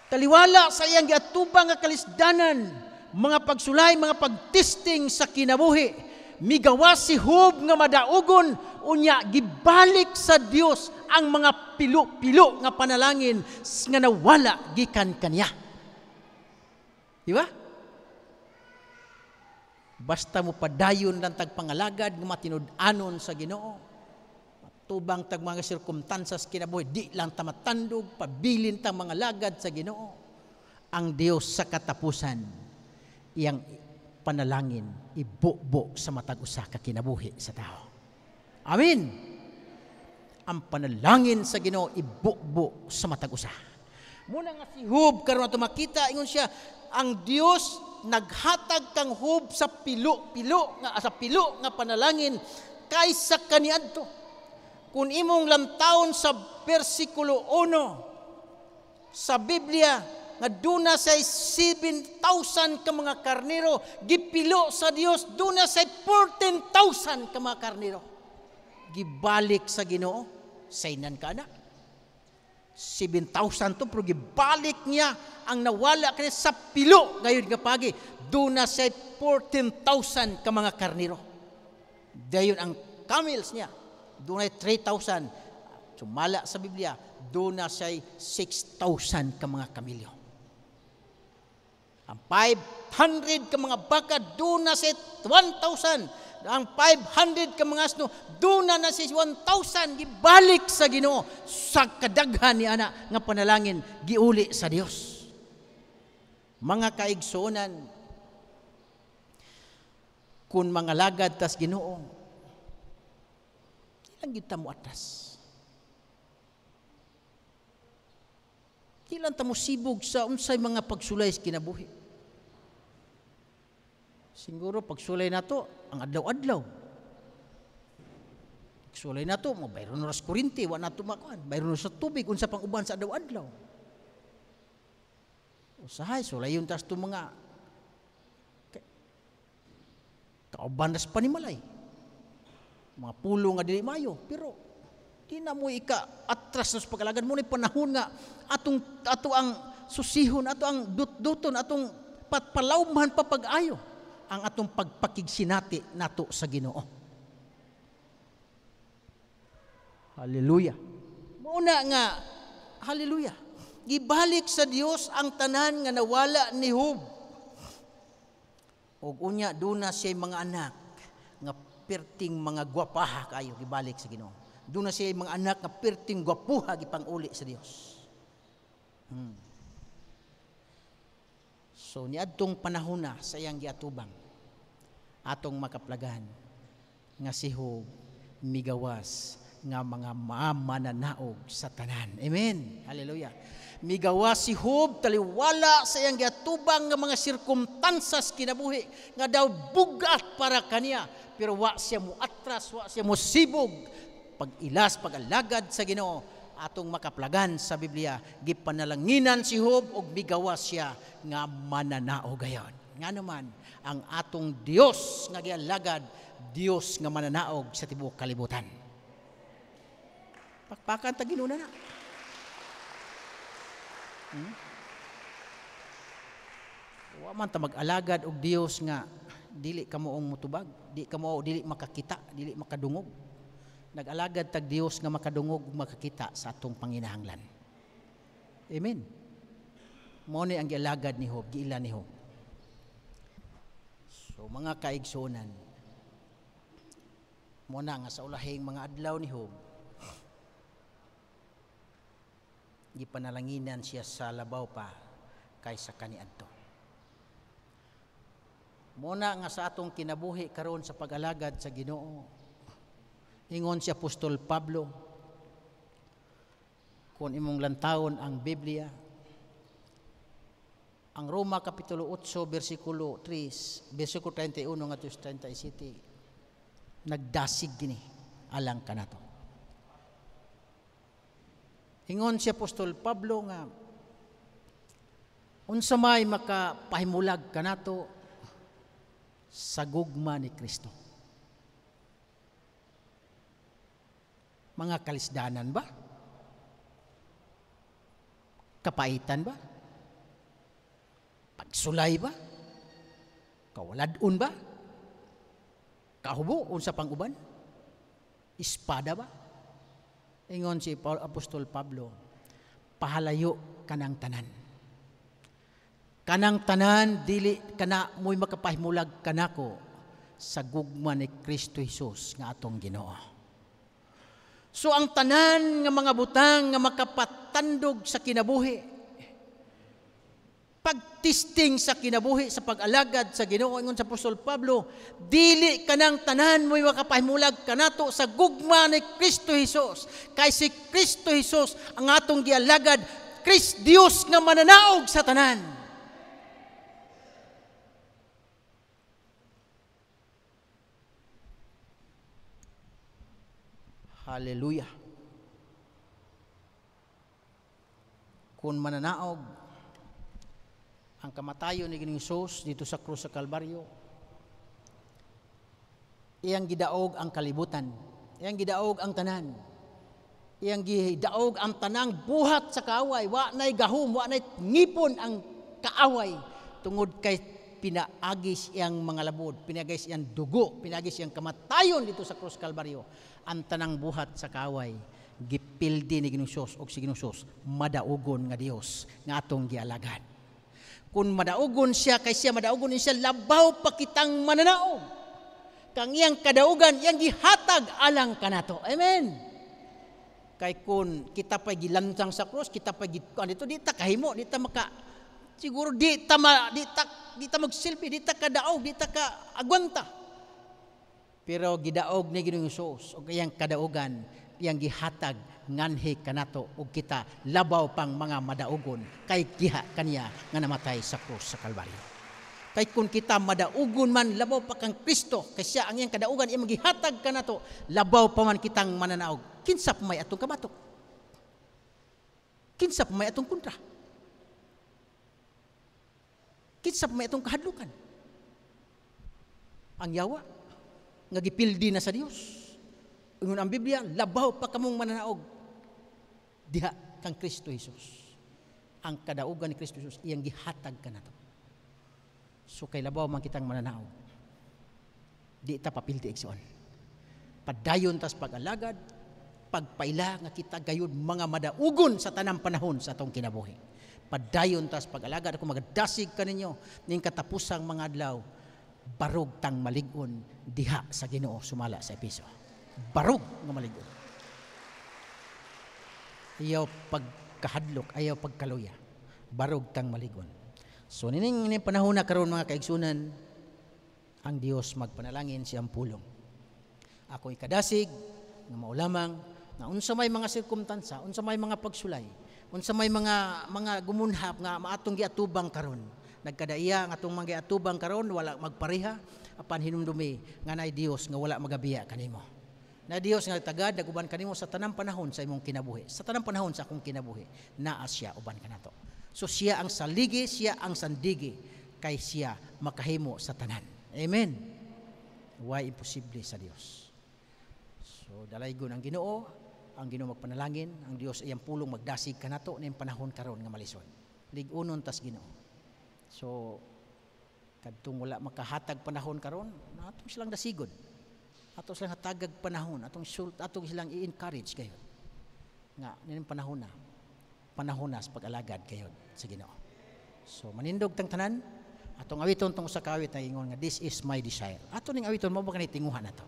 Taliwala sa iyang giatubang nga kalisdanan, mga pagsulay, mga pagtisting sa kinabuhi, migawas si Hiob nga madaugon, unya gibalik sa Dios ang mga pilo-pilo nga panalangin nga nawala gikan kaniya. Di ba? Basta mo padayon lang tagpangalagad nga matinud-anon sa Ginoo. Tubang tag mga sirkumtansas kinabuhi, di lang tamatandog, pabilin tang mga lagad sa Ginoo. Ang Dios sa katapusan, iyang panalangin, ibubo sa matag usa ka kinabuhi sa tao. Amen. Ang panalangin sa Ginoo ibubo sa matag usa. Muna nga si Hiob karon ato makita ingon siya, ang Dios naghatag kang Hiob sa pilo nga panalangin kaysa kaniadto. Kung imong lamtaon sa versikulo 1 sa Biblia, nga duna say 7,000 ka mga karnero, gipilo sa Dios, duna say 14,000 ka mga karnero. Gibalik sa Ginoo, saynan ka na. 7,000 to, pero gibalik niya ang nawala kanya sa pilo, ngayon nga pagi, duna say 14,000 ka mga karnero. Dayon ang camels niya, dunay 3,000. Sumala sa Biblia, doon na siya'y 6,000 ka mga kamilyo. Ang 500 ka mga baka, doon na siya 1,000. Ang 500 ka mga asno, doon na siya 1,000. Gibalik sa Ginoo sa kadaghan ni ana nga panalangin, giuli sa Dios. Mga kaigsunan, kung mga lagad tas Ginoo, ilang kita mo atas. Ilang ta mo sibog sa unsay mga pagsulay sa kinabuhi. Siguro pagsulay nato ang adlaw-adlaw. Pagsulay nato mo bayron ra sa kuryente, wa nato makuan, bayron sa tubig unsa pang uban sa adlaw-adlaw. Usahay sulayon tas to mga kauban sa panimalay. Mga pulo nga dili mayo, pero di na mo atras sa pag-alagad mo ni panahon nga ato ang susihon, ato ang dutduton, atong patpalawman papag-ayo ang atong pagpakigsinati nato sa Ginoo. Hallelujah. Muna nga, hallelujah. Gibalik sa Dios ang tanan nga nawala ni Hiob. Og unya duna siya mga anak nga perting mga gwapaha kayo gibalik sa Ginoo. Doon na siya mga anak nga perting gwapuha gipanguli sa Dios. So niadtong panahon na sa iyang giatubang atong makaplagan nga si Hiob migawas nga mga mananaog sa tanan. Amen. Hallelujah. Migawas si Hiob taliwala sa iyang giatubang nga mga sirkumtansas kinabuhi nga daw bugat para kaniya. Pero wa siya mo atras, wa siya mo sibog. Pag-ilas, pag-alagad sa Ginoo, atong makaplagan sa Biblia, gipanalanginan si Hiob og migawas siya nga mananao gayon. Nga naman, ang atong Dios nga gialagad, Dios nga mananaog sa tibuok kalibutan. Pakpakan ta Ginoo na. Wa man ta mag-alagad og Dios nga dili kamo ang mutubag, dili makakita, dili makadungog. Nag-alagad tag Dios nga makadungog ug makakita sa atong panginahanglan. Amen. Mao ni ang gialagad ni Hiob, giila ni Hiob. So mga kaigsunan, mo na nga sa ulahing mga adlaw ni Hiob, gipanalanginan siya sa labaw pa kaysa kaniadto. Muna nga sa atong kinabuhi karon sa pag-alagad sa Ginoo, ingon si Apostol Pablo, Kung imong lantawon ang Biblia, ang Roma Kapitulo 8, versikulo 3, versikulo 31 ngadto sa 37, nagdasig gini alang kanato. Ingon si Apostol Pablo nga, unsa may makapahimulag kanato sa gugma ni Kristo. Mga kalisdanan ba? Kapaitan ba? Pagsulay ba? Kawaladun ba? Kahubo unsa pang uban? Espada ba? Ingon si Apostol Pablo, pahalayo kanang tanan. Kanang tanan dili kana mo'y makapahimulag kanako sa gugma ni Kristo Jesus nga atong Ginoo. So ang tanan nga mga butang nga makapatandog sa kinabuhi, pagtisting sa kinabuhi sa pag-alagad sa Ginoo, ingon sa Apostol Pablo, dili kanang tanan mo'y makapahimulag kanato sa gugma ni Kristo Jesus. Kay si Kristo Jesus ang atong gialagad, Diyos nga mananaog sa tanan. Hallelujah. Kung mananaog ang kamatayon ni Ginoong Hesus dito sa krus sa Kalbaryo, iyang gidaog ang kalibutan, iyang gidaog ang tanan, iyang gidaog ang tanang buhat sa kaaway, wa nay gahom, wa nay ngipon ang kaaway tungod kay pinaagis iyang mga labod, pinaagis iyang dugo, pinaagis iyang kamatayon dito sa krus Kalbaryo. Ang tanang buhat sa kaaway gipildi ni Ginoong Hesus og si Ginoong Hesus madaugon nga Dios nga atong gialagad. Kung madaugon siya, kay siya madaugon siya, labaw pa kitang mananaog. Kang iyang kadaugan, iyang gihatag alang kanato. Amen. Kay kun kita pa gilantang sa krus, kita pa dito, di ta kahimo, di ta maka, siguro di ta magsilpi, di ta kadaog, di ta ka agwanta. Pero gidaog ni Ginoong Hesus og iyang kadaugan, iyang gihatag nganhi kanato og kita labaw pang mga madaugon kay giha kaniya nga namatay sa krus sa Kalbaryo. Kay kun kita madaugon man labaw pa kang Kristo, kay siya ang iyang kadaugan iyang gihatag kanato, labaw pa man kitang mananaog. Kinsa pa may atong kabatok? Kinsa pa may atong kontra? Kinsa pa may atong kahadlukan? Ang yawa nga gipildi na sa Dios. Ingon ang Biblia, labaw pa kamong mananaog diha kang Kristo Jesus. Ang kadaugan ni Kristo Jesus iyang gihatag kanato. So kay labaw man kitang mananaog, di ta papildi igsoon. Padayon tas pag-alagad, pagpaila nga kita gayud mga madaugon sa tanang panahon sa atong kinabuhi. Padayon tas pag-alagad, ako magadasig kaninyo ning katapusang mga adlaw, barog tang malig-on diha sa Ginoo sumala sa Epeso. Barog nga malig-on. Ayaw pagkahadlok, ayaw pagkaluya. Barog tang malig-on. So nining panahon na karon mga kaigsunan, ang Dios magpanalangin siyang pulong. Ako'y kadasig nga maulamang na unsa may mga sirkumtansa, unsa may mga pagsulay, unsa may mga gumunhap nga maatong giatubang karon. Nagkadaiya nga atong mga atubang karon wala magpareha apan hinumdumi nga naay Dios nga wala magabiya kanimo. Na Dios nga tagad naguban kanimo sa tanang panahon sa imong kinabuhi. Sa tanang panahon sa akong kinabuhi, naa siya uban kanato. So siya ang saligi, siya ang sandigi, kay siya makahimo sa tanan. Amen. Why imposible sa Dios. So dalaygon ang Ginoo magpanalangin, ang Dios iyang pulong magdasig kanato ning panahon karon nga malison. Lig-unon tas Ginoo. So, kadtong wala makahatag panahon karon, atong silang dasigod. Atong silang hatagag panahon, atong silang i-encourage kayo. Nga, nin panahon na sa pag-alagad kayo sa Ginoo. So, manindog tang tanan, atong awiton tong usa ka awit na ingon nga, this is my desire. Ato ning awiton mo ba kanitinguhan na to?